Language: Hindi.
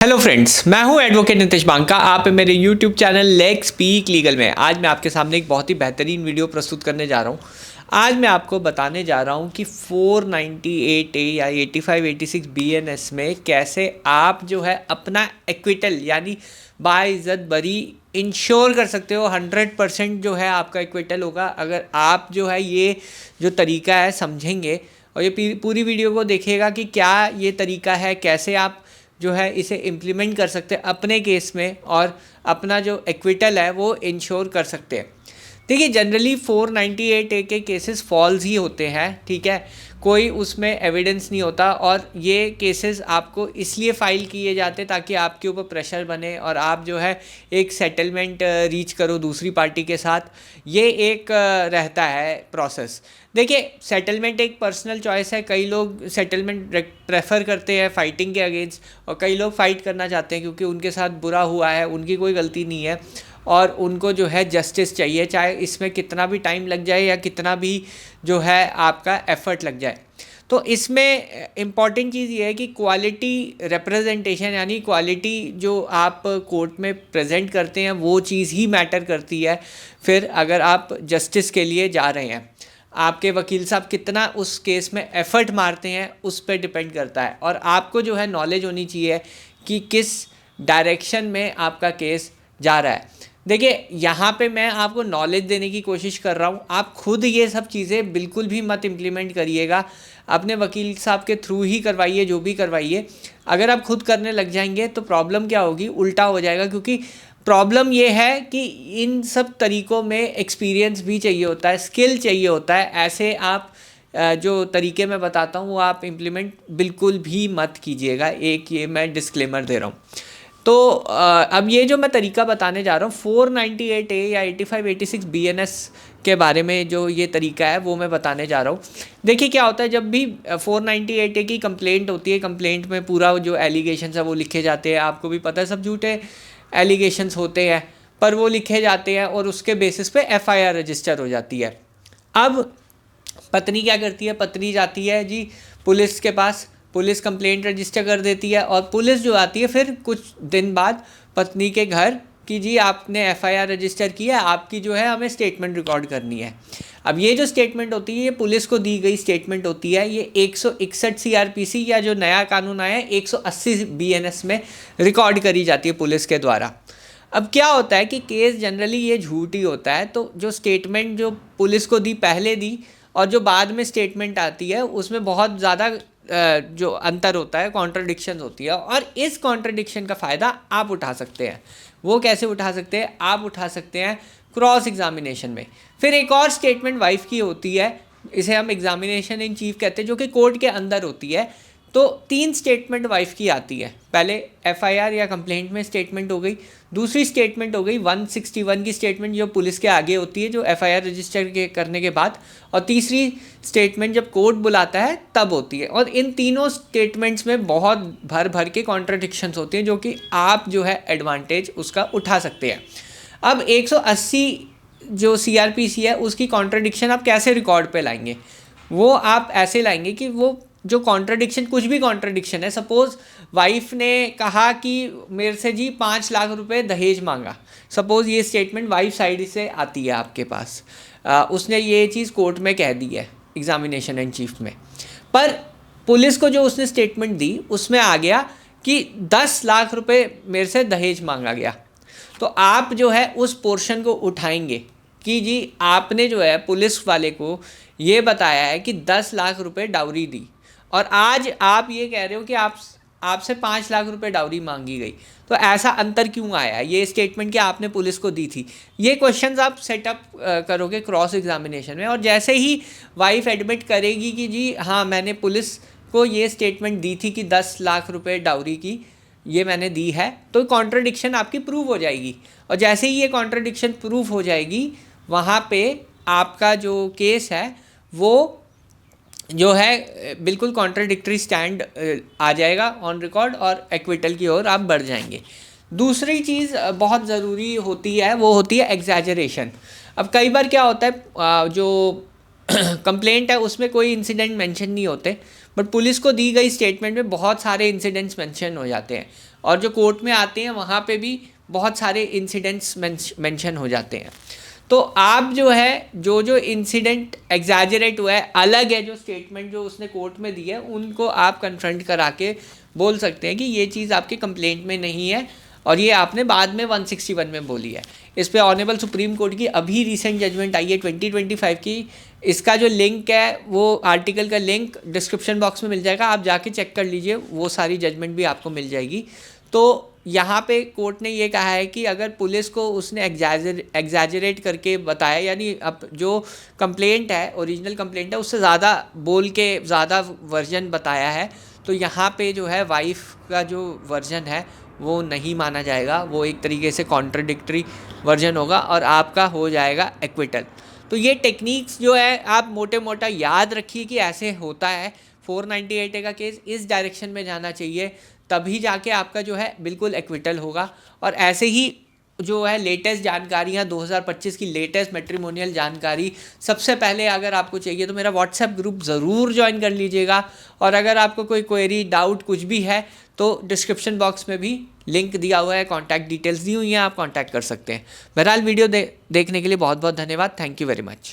हेलो फ्रेंड्स, मैं हूं एडवोकेट नितेश बांका। आप मेरे YouTube channel let's speak legal में आज मैं आपके सामने एक बहुत ही बेहतरीन वीडियो प्रस्तुत करने जा रहा हूं। आज मैं आपको बताने जा रहा हूं कि 498A या 8586 BNS में कैसे आप जो है अपना एक्विटल यानी बाइज्जत बरी इंश्योर कर सकते हो। 100% जो है आपका एक्विटल होगा अगर आप जो है ये जो तरीका है समझेंगे और ये पूरी वीडियो को देखिएगा कि क्या ये तरीका है, कैसे आप जो है इसे इम्प्लीमेंट कर सकते हैं अपने केस में और अपना जो एक्विटल है वो इंश्योर कर सकते हैं। देखिए, जनरली 498A के केसेस फॉल्स ही होते हैं, ठीक है, कोई उसमें एविडेंस नहीं होता और ये केसेस आपको इसलिए फ़ाइल किए जाते ताकि आपके ऊपर प्रेशर बने और आप जो है एक सेटलमेंट रीच करो दूसरी पार्टी के साथ। ये एक रहता है प्रोसेस। देखिए, सेटलमेंट एक पर्सनल चॉइस है। कई लोग सेटलमेंट प्रेफर करते हैं फाइटिंग के अगेंस्ट और कई लोग फाइट करना चाहते हैं क्योंकि उनके साथ बुरा हुआ है, उनकी कोई गलती नहीं है और उनको जो है जस्टिस चाहिए, चाहे इसमें कितना भी टाइम लग जाए या कितना भी जो है आपका एफर्ट लग जाए। तो इसमें इम्पॉर्टेंट चीज़ ये है कि क्वालिटी रिप्रेजेंटेशन यानी क्वालिटी जो आप कोर्ट में प्रेजेंट करते हैं वो चीज़ ही मैटर करती है। फिर अगर आप जस्टिस के लिए जा रहे हैं, आपके वकील साहब कितना उस केस में एफर्ट मारते हैं उस पर डिपेंड करता है और आपको जो है नॉलेज होनी चाहिए कि किस डायरेक्शन में आपका केस जा रहा है। देखिए, यहाँ पे मैं आपको नॉलेज देने की कोशिश कर रहा हूँ, आप खुद ये सब चीज़ें बिल्कुल भी मत इम्प्लीमेंट करिएगा। अपने वकील साहब के थ्रू ही करवाइए, जो भी करवाइए। अगर आप खुद करने लग जाएंगे तो प्रॉब्लम क्या होगी, उल्टा हो जाएगा। क्योंकि प्रॉब्लम ये है कि इन सब तरीक़ों में एक्सपीरियंस भी चाहिए होता है, स्किल चाहिए होता है। ऐसे आप जो तरीके मैं बताता हूँ वो आप इम्प्लीमेंट बिल्कुल भी मत कीजिएगा। एक ये मैं डिस्क्लेमर दे रहा हूँ। तो अब ये जो मैं तरीका बताने जा रहा हूँ 498A या 8586 BNS के बारे में, जो ये तरीका है वो मैं बताने जा रहा हूँ। देखिए, क्या होता है जब भी 498A की कंप्लेंट होती है, कंप्लेंट में पूरा जो एलिगेशंस है वो लिखे जाते हैं। आपको भी पता है सब झूठे एलिगेशंस होते हैं पर वो लिखे जाते हैं और उसके बेसिस पे FIR रजिस्टर हो जाती है। अब पत्नी क्या करती है, पत्नी जाती है जी पुलिस के पास, पुलिस कंप्लेंट रजिस्टर कर देती है और पुलिस जो आती है फिर कुछ दिन बाद पत्नी के घर कि जी आपने FIR रजिस्टर किया, आपकी जो है हमें स्टेटमेंट रिकॉर्ड करनी है। अब ये जो स्टेटमेंट होती है ये पुलिस को दी गई स्टेटमेंट होती है। ये 161 CRPC या जो नया कानून आया है 180 BNS में रिकॉर्ड करी जाती है पुलिस के द्वारा। अब क्या होता है कि केस जनरली ये झूठ ही होता है, तो जो स्टेटमेंट जो पुलिस को दी पहले दी और जो बाद में स्टेटमेंट आती है उसमें बहुत ज़्यादा जो अंतर होता है, कॉन्ट्रडिक्शन होती है और इस कॉन्ट्रडिक्शन का फ़ायदा आप उठा सकते हैं। वो कैसे उठा सकते हैं, आप उठा सकते हैं क्रॉस एग्जामिनेशन में। फिर एक और स्टेटमेंट वाइफ की होती है, इसे हम एग्जामिनेशन इन चीफ कहते हैं, जो कि कोर्ट के अंदर होती है। तो 3 स्टेटमेंट वाइफ की आती है। पहले FIR या कंप्लेंट में स्टेटमेंट हो गई, दूसरी स्टेटमेंट हो गई 161 की स्टेटमेंट जो पुलिस के आगे होती है जो FIR रजिस्टर करने के बाद, और तीसरी स्टेटमेंट जब कोर्ट बुलाता है तब होती है। और इन तीनों स्टेटमेंट्स में बहुत भर भर के कॉन्ट्रडिक्शंस होते हैं जो कि आप जो है एडवांटेज उसका उठा सकते हैं। अब 180 जो CRPC है उसकी कॉन्ट्रडिक्शन आप कैसे रिकॉर्ड पे लाएंगे, वो आप ऐसे लाएंगे कि वो जो कॉन्ट्रडिक्शन, कुछ भी कॉन्ट्रडिक्शन है, सपोज़ वाइफ ने कहा कि मेरे से जी 5 लाख रुपए दहेज मांगा, सपोज़ ये स्टेटमेंट वाइफ साइड से आती है आपके पास, उसने ये चीज़ कोर्ट में कह दी है एग्जामिनेशन इन चीफ में, पर पुलिस को जो उसने स्टेटमेंट दी उसमें आ गया कि 10 लाख रुपए मेरे से दहेज मांगा गया। तो आप जो है उस पोर्शन को उठाएंगे कि जी आपने जो है पुलिस वाले को ये बताया है कि 10 लाख रुपए डाउरी दी और आज आप ये कह रहे हो कि आपसे 5 लाख रुपए डाउरी मांगी गई, तो ऐसा अंतर क्यों आया, ये स्टेटमेंट क्या आपने पुलिस को दी थी। ये क्वेश्चंस आप सेटअप करोगे क्रॉस एग्जामिनेशन में और जैसे ही वाइफ एडमिट करेगी कि जी हाँ मैंने पुलिस को ये स्टेटमेंट दी थी कि 10 लाख रुपए डाउरी की ये मैंने दी है, तो कॉन्ट्रडिक्शन आपकी प्रूव हो जाएगी। और जैसे ही ये कॉन्ट्रडिक्शन प्रूव हो जाएगी वहाँ पे आपका जो केस है वो जो है बिल्कुल कॉन्ट्रडिक्टरी स्टैंड आ जाएगा ऑन रिकॉर्ड और एक्विटल की ओर आप बढ़ जाएंगे। दूसरी चीज़ बहुत ज़रूरी होती है वो होती है एग्जैजरेशन। अब कई बार क्या होता है जो कंप्लेंट है उसमें कोई इंसिडेंट मेंशन नहीं होते, बट पुलिस को दी गई स्टेटमेंट में बहुत सारे इंसिडेंट्स मेंशन हो जाते हैं और जो कोर्ट में आते हैं वहाँ पे भी बहुत सारे इंसिडेंट्स मेंशन हो जाते हैं। तो आप जो है जो इंसिडेंट एग्जैजरेट हुआ है, अलग है जो स्टेटमेंट जो उसने कोर्ट में दी है, उनको आप कन्फ्रंट करा के बोल सकते हैं कि ये चीज़ आपके कंप्लेंट में नहीं है और ये आपने बाद में 161 में बोली है। इस पे ऑनरेबल सुप्रीम कोर्ट की अभी रिसेंट जजमेंट आई है 2025 की। इसका जो लिंक है वो आर्टिकल का लिंक डिस्क्रिप्शन बॉक्स में मिल जाएगा, आप जाके चेक कर लीजिए, वो सारी जजमेंट भी आपको मिल जाएगी। तो यहाँ पे कोर्ट ने ये कहा है कि अगर पुलिस को उसने एग्जैजरेट करके बताया, यानी अब जो कंप्लेंट है, ओरिजिनल कंप्लेंट है, उससे ज़्यादा बोल के ज़्यादा वर्जन बताया है, तो यहाँ पे जो है वाइफ का जो वर्जन है वो नहीं माना जाएगा, वो एक तरीके से कॉन्ट्रडिक्टरी वर्जन होगा और आपका हो जाएगा एक्विटल। तो ये टेक्निक्स जो है आप मोटे मोटा याद रखिए कि ऐसे होता है। 498 का केस इस डायरेक्शन में जाना चाहिए, तभी जाके आपका जो है बिल्कुल एक्विटल होगा। और ऐसे ही जो है लेटेस्ट जानकारियाँ, 2025 की लेटेस्ट मैट्रिमोनियल जानकारी सबसे पहले अगर आपको चाहिए तो मेरा व्हाट्सएप ग्रुप ज़रूर ज्वाइन कर लीजिएगा। और अगर आपको कोई क्वेरी, डाउट कुछ भी है तो डिस्क्रिप्शन बॉक्स में भी लिंक दिया हुआ है, कॉन्टैक्ट डिटेल्स दी हुई हैं, आप कॉन्टैक्ट कर सकते हैं। बहरहाल वीडियो देखने के लिए बहुत बहुत धन्यवाद। Thank you very much.